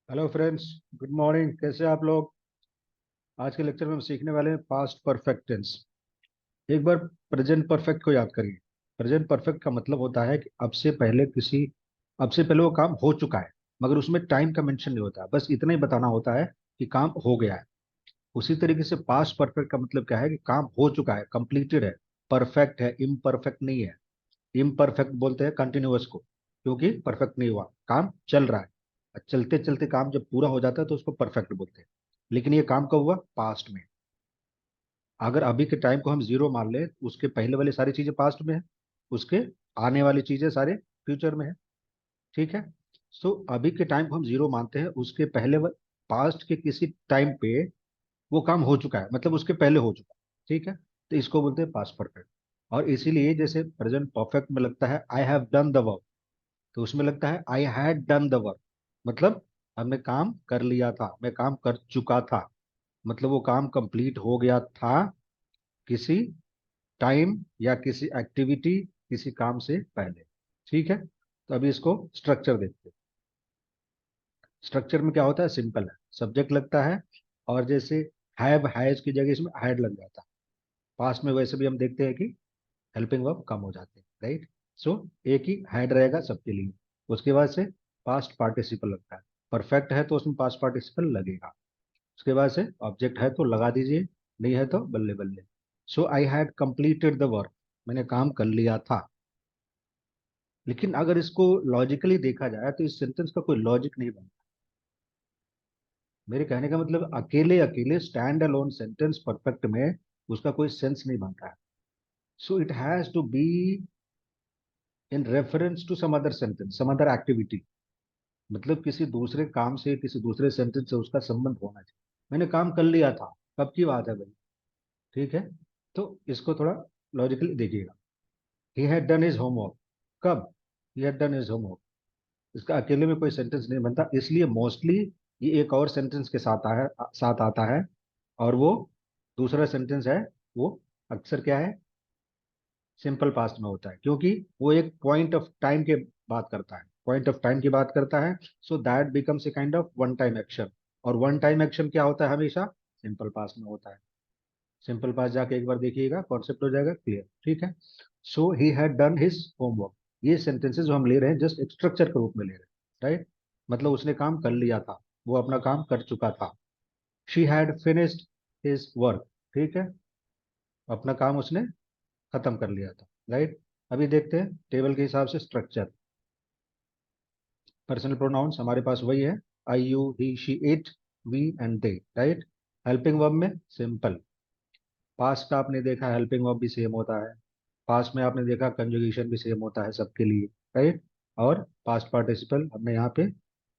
Hello friends. Good morning. कैसे हैं आप लोग? आज के लेक्चर में हम सीखने वाले हैं पास्ट परफेक्ट टेंस। एक बार प्रेजेंट परफेक्ट को याद करिए। प्रेजेंट परफेक्ट का मतलब होता है कि अब से पहले वो काम हो चुका है, मगर उसमें टाइम का मेंशन नहीं होता, बस इतना ही बताना होता है कि काम हो गया है। उसी तरीके से पास्ट परफेक्ट का मतलब क्या है कि काम हो चुका है, कंप्लीटेड है। परफेक्ट है, इम्परफेक्ट नहीं है। इम्परफेक्ट बोलते हैं कंटिन्यूअस को, क्योंकि परफेक्ट नहीं हुआ, काम चल रहा है। चलते चलते काम जब पूरा हो जाता है तो उसको परफेक्ट बोलते हैं। लेकिन ये काम कब हुआ? पास्ट में। अगर अभी के टाइम को हम जीरो मान ले, उसके पहले वाली सारी चीजें पास्ट में है, उसके आने वाली चीजें सारे फ्यूचर में है। ठीक है। सो अभी के टाइम को हम जीरो मानते हैं, उसके पहले पास्ट के किसी टाइम पे वो काम हो चुका है, मतलब उसके पहले हो चुका है। ठीक है, तो इसको बोलते हैं पास्ट परफेक्ट। और इसीलिए जैसे प्रेजेंट परफेक्ट में लगता है I have done the work, तो उसमें लगता है I had done the work, मतलब हमने काम कर लिया था, मैं काम कर चुका था, मतलब वो काम कंप्लीट हो गया था किसी टाइम या किसी एक्टिविटी, किसी काम से पहले। ठीक है, तो अभी इसको स्ट्रक्चर देखते हैं। स्ट्रक्चर में क्या होता है? सिंपल है, सब्जेक्ट लगता है, और जैसे हैव हैज की जगह इसमें हैड लग जाता है। पास्ट में वैसे भी हम देखते हैं कि हेल्पिंग वर्ब कम हो जाते हैं, राइट। सो एक ही हैड रहेगा सबके लिए। उसके बाद से पास्ट पार्टिसिपल लगता है। परफेक्ट है तो उसमें पास्ट पार्टिसिपल लगेगा। उसके बाद से ऑब्जेक्ट है तो लगा दीजिए, नहीं है तो बल्ले बल्ले। So I had completed the work, मैंने काम कर लिया था। लेकिन अगर इसको लॉजिकली देखा जाए तो इस सेंटेंस का कोई लॉजिक नहीं बनता। मेरे कहने का मतलब अकेले अकेले स्टैंड अलोन सेंटेंस परफेक्ट में उसका कोई सेंस नहीं बनता है। So it has to be in reference to some other sentence, some other activity. मतलब किसी दूसरे काम से, किसी दूसरे सेंटेंस से उसका संबंध होना चाहिए। मैंने काम कर लिया था, कब की बात है भाई? ठीक है, तो इसको थोड़ा लॉजिकली देखिएगा। He had done his homework, कब? He had done his homework. इसका अकेले में कोई सेंटेंस नहीं बनता, इसलिए मोस्टली ये एक और सेंटेंस के साथ आता है। और वो दूसरा सेंटेंस है, वो अक्सर क्या है? सिंपल पास्ट में होता है, क्योंकि वो एक पॉइंट ऑफ टाइम के बात करता है, पॉइंट ऑफ टाइम की बात करता है। So that becomes a kind of one time action. और वन टाइम एक्शन क्या होता है? हमेशा सिंपल पास्ट में होता है। सिंपल पास्ट जाके एक बार देखिएगा, कॉन्सेप्ट हो जाएगा क्लियर। ठीक है। So he had done his homework, ये सेंटेंसेस जो हम ले रहे हैं जस्ट एक स्ट्रक्चर के रूप में ले रहे हैं, राइट। मतलब उसने काम कर लिया था, वो अपना काम कर चुका था। She had finished his work, ठीक है, अपना काम उसने खत्म कर लिया था, राइट। अभी देखते हैं टेबल के हिसाब से स्ट्रक्चर। पर्सनल प्रोनाउंस हमारे पास वही है, I you he she it, we and they, right. Helping verb में सिंपल। पास्ट का आपने देखा हेल्पिंग वर्ब भी सेम होता है। पास्ट में आपने देखा कंजुगेशन भी सेम होता है सबके लिए, राइट। और पास्ट पार्टिसिपल हमने यहाँ पे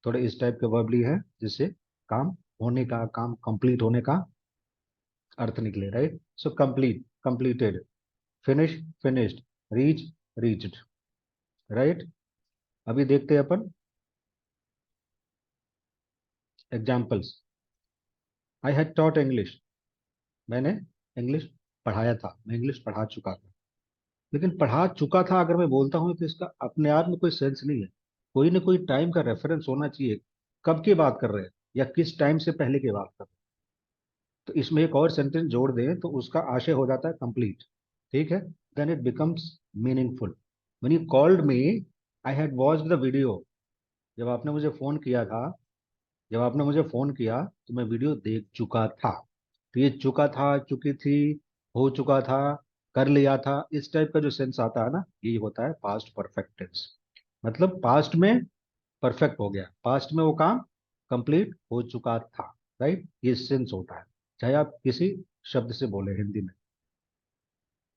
थोड़े इस टाइप के वर्ब लिए हैं जिससे काम होने का, काम कंप्लीट होने का अर्थ निकले, right. So complete, completed. Finish, finished. Reach, reached, right. अभी देखते हैं अपन examples. I had taught English, मैंने इंग्लिश पढ़ाया था, मैं इंग्लिश पढ़ा चुका था। लेकिन पढ़ा चुका था अगर मैं बोलता हूँ तो इसका अपने आप में कोई सेंस नहीं है। कोई ना कोई टाइम का रेफरेंस होना चाहिए, कब की बात कर रहे हैं या किस टाइम से पहले की बात कर रहे हैं। तो इसमें एक और सेंटेंस जोड़ दें तो उसका आशय हो जाता है कंप्लीट। ठीक है, then it becomes meaningful. When you called me, I had watched the video. जब आपने मुझे फोन किया था, जब आपने मुझे फोन किया तो मैं वीडियो देख चुका था। तो ये चुका था, चुकी थी, हो चुका था, कर लिया था, इस टाइप का जो सेंस आता है ना, ये होता है पास्ट परफेक्ट टेंस। मतलब पास्ट में परफेक्ट हो गया, पास्ट में वो काम कंप्लीट हो चुका था, राइट। ये सेंस होता है, चाहे आप किसी शब्द से बोले हिंदी में।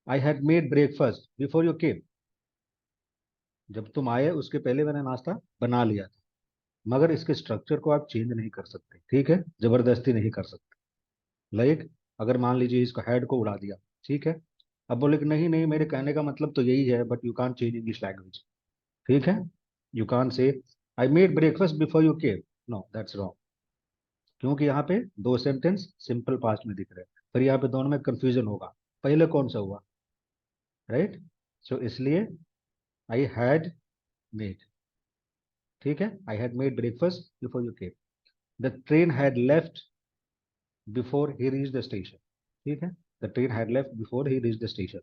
I had made breakfast before you केम, जब तुम आए उसके पहले मैंने नाश्ता बना लिया था। मगर इसके स्ट्रक्चर को आप चेंज नहीं कर सकते, ठीक है, जबरदस्ती नहीं कर सकते। लाइक अगर मान लीजिए इसको हेड को उड़ा दिया, ठीक है, अब बोले कि नहीं नहीं मेरे कहने का मतलब तो यही है, but you can't change English language. ठीक है, you can't say I made breakfast before you came, no that's wrong. क्योंकि यहाँ पे दो सेंटेंस सिंपल पास्ट में दिख रहे हैं, फिर यहाँ पे दोनों में कंफ्यूजन होगा, पहले कौन सा हुआ, राइट। सो इसलिए आई हैड मेड, ठीक है, I had made breakfast before you came. The train had left before he reach the station. ठीक है, the train had left before he reach the station.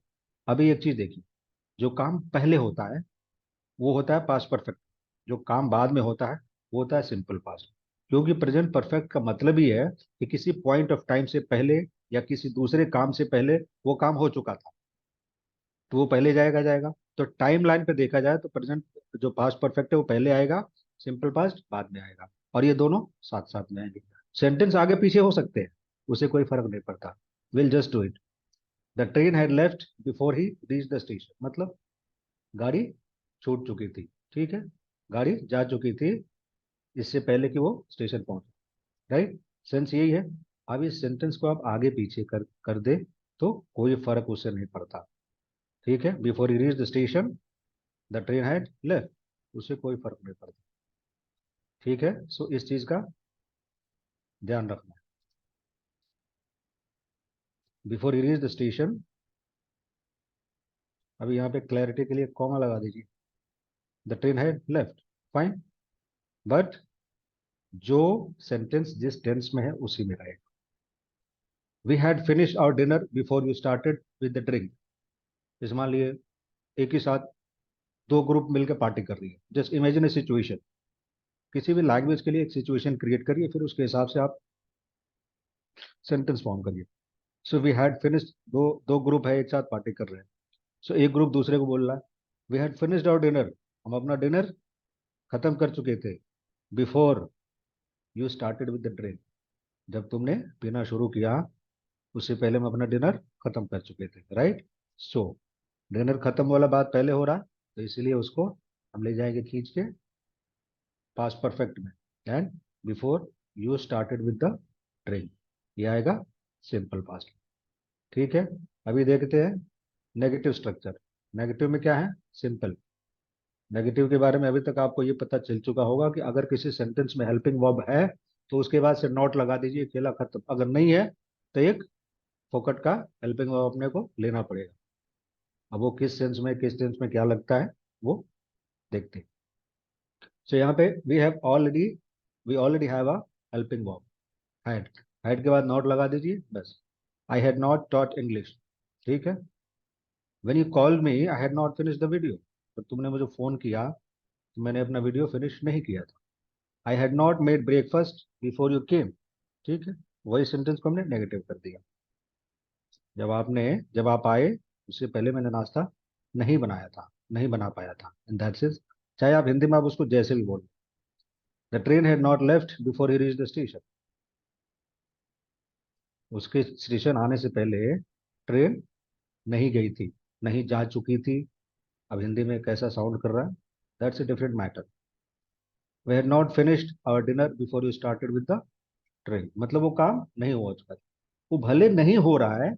अभी एक चीज देखिए, जो काम पहले होता है वो होता है पास्ट परफेक्ट, जो काम बाद में होता है वो होता है सिंपल पास्ट। क्योंकि प्रेजेंट परफेक्ट का मतलब ही है कि किसी पॉइंट ऑफ टाइम से पहले या किसी दूसरे काम से पहले वो काम हो चुका था, तो वो पहले जाएगा जाएगा। तो टाइम लाइन पे देखा जाए तो प्रेजेंट जो पास्ट परफेक्ट है वो पहले आएगा, सिंपल पास्ट बाद में आएगा, और ये दोनों साथ साथ में आएंगे। सेंटेंस आगे पीछे हो सकते हैं, उसे कोई फर्क नहीं पड़ता। Will just do it. The train had left before he reach the station, मतलब गाड़ी छूट चुकी थी। ठीक है, गाड़ी जा चुकी थी इससे पहले कि वो स्टेशन पहुंचे। राइट, सेंस यही है। अब इस सेंटेंस को आप आगे पीछे कर कर दे तो कोई फर्क उससे नहीं पड़ता। ठीक है, before he reach the station the train had left, उससे कोई फर्क नहीं पड़ता। ठीक है, सो इस चीज का ध्यान रखना है। Before he reach the station, अभी यहाँ पे क्लैरिटी के लिए कॉमा लगा दीजिए। The train had left, fine, but जो सेंटेंस जिस टेंस में है उसी में रहेगा। We had finish our dinner before you started with the drink. इस मान लिए एक ही साथ दो ग्रुप मिलकर पार्टी कर रही है। जस्ट इमेजिन ए सिचुएशन, किसी भी लैंग्वेज के लिए एक सिचुएशन क्रिएट करिए, फिर उसके हिसाब से आप सेंटेंस फॉर्म करिए। सो वी हैड फिनिश, दो दो ग्रुप है एक साथ पार्टी कर रहे हैं। सो एक ग्रुप दूसरे को बोल रहा है we had finished our dinner, हम अपना डिनर खत्म कर चुके थे, before you started with the drink, जब तुमने पीना शुरू किया उससे पहले हम अपना डिनर खत्म कर चुके थे। राइट, सो डिनर खत्म वाला बात पहले हो रहा है, तो इसीलिए उसको हम ले जाएंगे खींच के पास्ट परफेक्ट में। And before you started with the drink, ये आएगा सिंपल पास्ट। ठीक है, अभी देखते हैं नेगेटिव स्ट्रक्चर। नेगेटिव में क्या है, सिंपल। नेगेटिव के बारे में अभी तक आपको ये पता चल चुका होगा कि अगर किसी सेंटेंस में हेल्पिंग वर्ब है तो उसके बाद से नॉट लगा दीजिए, खेला खत्म। अगर नहीं है तो एक फोकट का हेल्पिंग वर्ब अपने को लेना पड़ेगा। अब वो किस सेंस में किस टेंस में क्या लगता है वो देखते हैं। सो यहाँ पे we already have a helping verb, had. Had के बाद नॉट लगा दीजिए बस। I had not taught English. ठीक है, when you called me I had not finish the video, तो तुमने मुझे फोन किया तो मैंने अपना वीडियो फिनिश नहीं किया था। आई had not made breakfast before you केम। ठीक है, वही सेंटेंस को हमने नेगेटिव कर दिया। जब आप आए उससे पहले मैंने नाश्ता नहीं बनाया था, नहीं बना पाया था, इन दैट सेंस। चाहे आप हिंदी में आप उसको जैसे भी बोलो। The train had not left before he reach the station, उसके स्टेशन आने से पहले ट्रेन नहीं गई थी, नहीं जा चुकी थी। अब हिंदी में कैसा साउंड कर रहा है, that's a different matter. We had not finished our dinner before you started with the train, मतलब वो काम नहीं हुआ चुका था। वो भले नहीं हो रहा है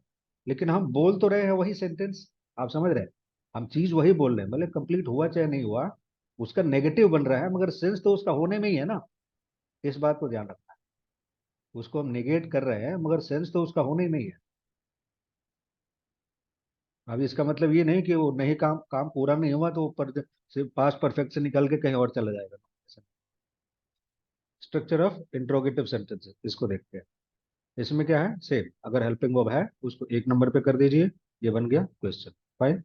लेकिन हम बोल तो रहे हैं वही सेंटेंस। आप समझ रहे हैं, हम चीज वही बोल रहे हैं, भले कंप्लीट हुआ चाहे नहीं हुआ, उसका नेगेटिव बन रहा है मगर सेंस तो उसका होने में ही है ना। इस बात को ध्यान रखना है, उसको हम नेगेट कर रहे हैं मगर सेंस तो उसका होने में ही है। अब इसका मतलब ये नहीं कि वो नहीं, काम काम पूरा नहीं हुआ तो ऊपर से पास्ट परफेक्ट से निकल के कहीं और चला जाएगा। स्ट्रक्चर ऑफ इंट्रोगेटिव सेंटेंसेस, इसको देखते हैं। इसमें क्या है, सेम। अगर हेल्पिंग वर्ब है उसको एक नंबर पे कर दीजिए, ये बन गया question. Fine.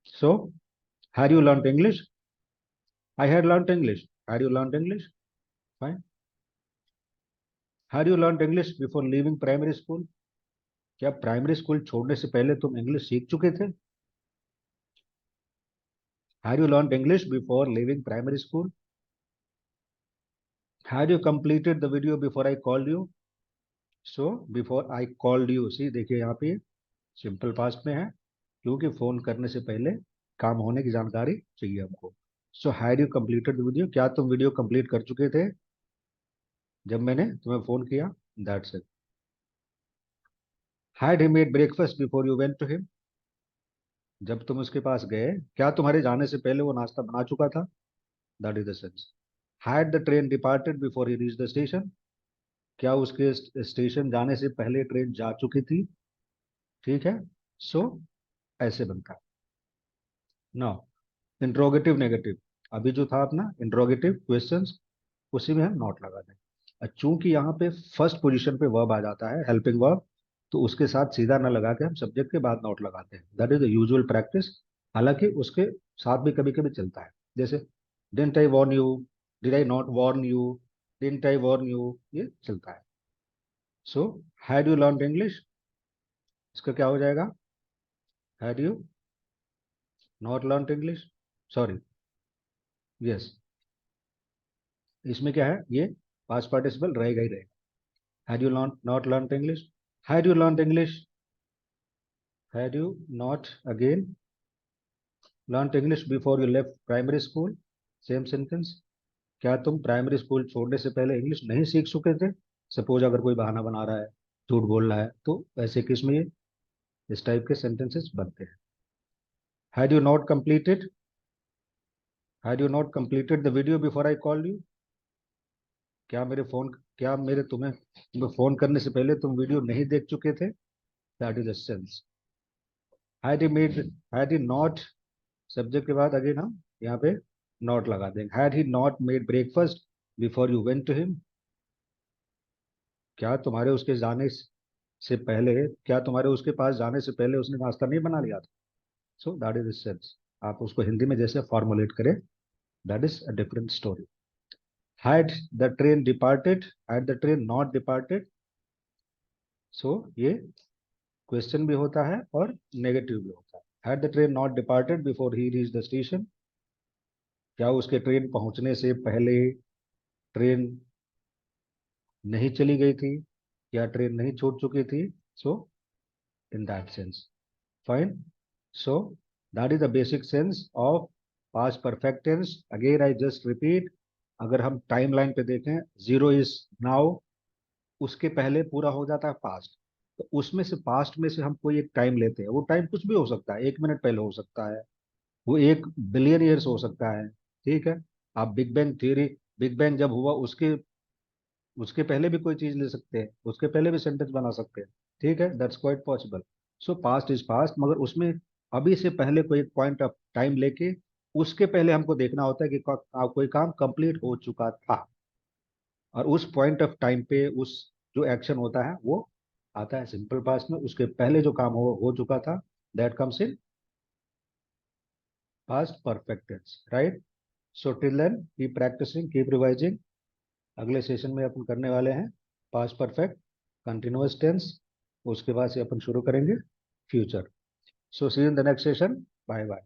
So had you learn English, I had learn English, had you learn English, fine. Had you learn English before leaving primary school, क्या प्राइमरी स्कूल छोड़ने से पहले तुम इंग्लिश सीख चुके थे। Had you learn English before leaving primary school, had you completed the video before I called you. So before I called you, see देखिए यहाँ पे सिंपल पास्ट में है, क्योंकि फोन करने से पहले काम होने की जानकारी चाहिए हमको। सो had you completed the video, क्या तुम वीडियो कंप्लीट कर चुके थे जब मैंने तुम्हें फोन किया, that's it. Had he made breakfast before you went to him, जब तुम उसके पास गए क्या तुम्हारे जाने से पहले वो नाश्ता बना चुका था, that is the sense. Had the train departed before he reach the station, क्या उसके स्टेशन जाने से पहले ट्रेन जा चुकी थी। ठीक है, सो ऐसे बनता है। नाउ इंट्रोगेटिव नेगेटिव, अभी जो था अपना इंट्रोगेटिव क्वेश्चंस, उसी में हम नॉट लगा दें। और चूंकि यहाँ पे फर्स्ट पोजीशन पे वर्ब आ जाता है, हेल्पिंग वर्ब, तो उसके साथ सीधा ना लगा के हम सब्जेक्ट के बाद नॉट लगाते हैं। That is the usual practice. हालांकि उसके साथ भी कभी कभी चलता है, जैसे didn't I Warne you, did I not Warne you, didn't I Warne you, ये चलता है। सो हैड यू लर्न इंग्लिश, इसका क्या हो जाएगा? Had you not learn English, sorry, yes, इसमें क्या है, ये पास्ट पार्टिसिपल रहेगा ही रहेगा। Had you not learn English, had you learn English, had you not again learn English before you left primary school, same sentence. क्या तुम primary school छोड़ने से पहले इंग्लिश नहीं सीख चुके थे? सपोज अगर कोई बहाना बना रहा है, झूठ बोल रहा है, तो ऐसे केस में ये इस टाइप के सेंटेंसेस बनते हैं। Had you not completed, had you not completed the video before I called you, क्या मेरे फोन, क्या मेरे तुम्हें फोन करने से पहले तुम वीडियो नहीं देख चुके थे? That is a sense. Had you made, had you not, subject के बाद अगेन हम यहाँ पे नॉट लगा देंगे। Had he not made breakfast before you went to him, क्या तुम्हारे उसके जाने से पहले, क्या तुम्हारे उसके पास जाने से पहले उसने नाश्ता नहीं बना लिया था? So that is sense. आप उसको हिंदी में जैसे फॉर्मुलेट करें, that is a different story. Had the train departed, had the train not departed, so ये क्वेश्चन भी होता है और नेगेटिव भी होता है। Had the train not departed before he reach the station, क्या उसके ट्रेन पहुंचने से पहले ट्रेन नहीं चली गई थी, या ट्रेन नहीं छूट चुकी थी? So in that sense, fine. So that is the basic sense of past perfect tense. Again I just repeat, अगर हम टाइम लाइन पे देखें, जीरो इज नाउ, उसके पहले पूरा हो जाता है पास्ट, तो उसमें से पास्ट में से हम कोई एक टाइम लेते हैं, वो टाइम कुछ भी हो सकता है, 1 मिनट पहले हो सकता है, वो 1 बिलियन ईयर्स हो सकता है। ठीक है, आप big bang theory, big bang जब हुआ उसके उसके पहले भी कोई चीज ले सकते हैं, उसके पहले भी सेंटेंस बना सकते हैं। ठीक है, that's quite possible. So past is past, मगर उसमें अभी से पहले कोई एक पॉइंट ऑफ टाइम लेके उसके पहले हमको देखना होता है कि कोई काम कंप्लीट हो चुका था, और उस पॉइंट ऑफ टाइम पे उस जो एक्शन होता है वो आता है सिंपल पास्ट में, उसके पहले जो काम हो चुका था, that comes in past perfect tense, right? So till then keep practising, keep revising. अगले सेशन में अपन करने वाले हैं पास्ट परफेक्ट कंटिन्यूअस टेंस, उसके बाद से अपन शुरू करेंगे future. So see in the next session, bye bye.